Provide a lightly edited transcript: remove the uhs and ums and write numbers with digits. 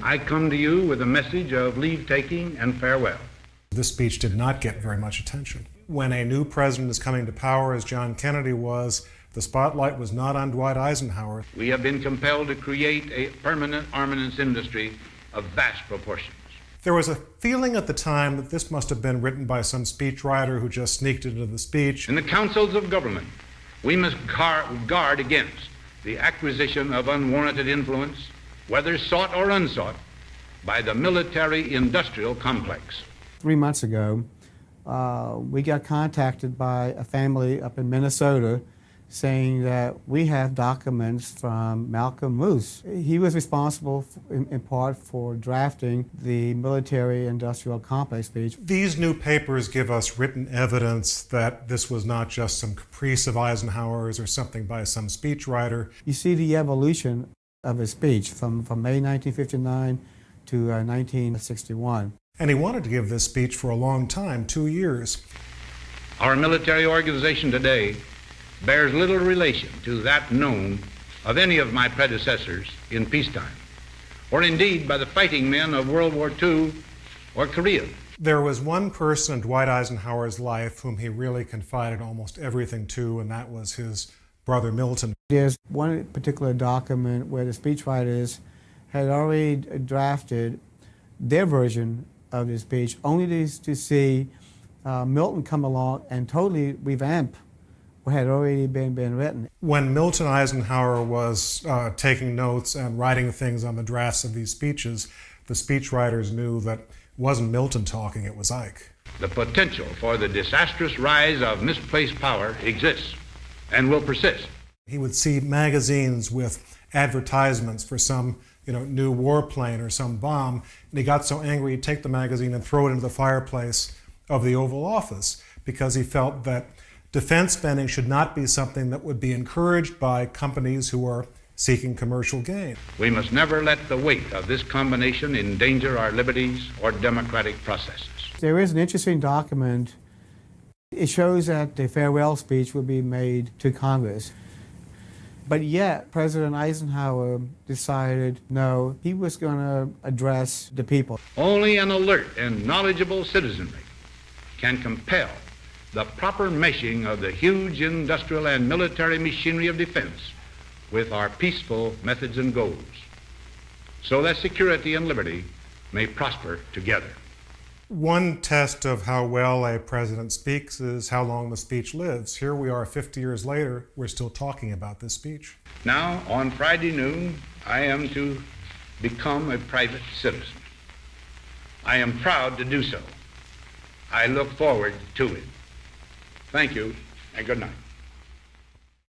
I come to you with a message of leave-taking and farewell. This speech did not get very much attention. When a new president is coming to power, as John Kennedy was, the spotlight was not on Dwight Eisenhower. We have been compelled to create a permanent armaments industry of vast proportions. There was a feeling at the time that this must have been written by some speechwriter who just sneaked into the speech. In the councils of government, we must guard against the acquisition of unwarranted influence, whether sought or unsought, by the military-industrial complex. 3 months ago, we got contacted by a family up in Minnesota saying that we have documents from Malcolm Moose. He was responsible in part for drafting the military-industrial complex speech. These new papers give us written evidence that this was not just some caprice of Eisenhower's or something by some speechwriter. You see the evolution of his speech from May 1959 to 1961. And he wanted to give this speech for a long time, 2 years. Our military organization today bears little relation to that known of any of my predecessors in peacetime, or indeed by the fighting men of World War II or Korea. There was one person in Dwight Eisenhower's life whom he really confided almost everything to, and that was his brother Milton. There's one particular document where the speechwriters had already drafted their version of the speech, only to see Milton come along and totally revamp what had already been written. When Milton Eisenhower was taking notes and writing things on the drafts of these speeches, the speechwriters knew that it wasn't Milton talking, it was Ike. The potential for the disastrous rise of misplaced power exists and will persist. He would see magazines with advertisements for some new warplane or some bomb, and he got so angry he'd take the magazine and throw it into the fireplace of the Oval Office because he felt that defense spending should not be something that would be encouraged by companies who are seeking commercial gain. We must never let the weight of this combination endanger our liberties or democratic processes. There is an interesting document. It shows that the farewell speech would be made to Congress. But yet, President Eisenhower decided, no, he was going to address the people. Only an alert and knowledgeable citizenry can compel the proper meshing of the huge industrial and military machinery of defense with our peaceful methods and goals, so that security and liberty may prosper together. One test of how well a president speaks is how long the speech lives. Here we are 50 years later, we're still talking about this speech. Now, on Friday noon, I am to become a private citizen. I am proud to do so. I look forward to it. Thank you, and good night.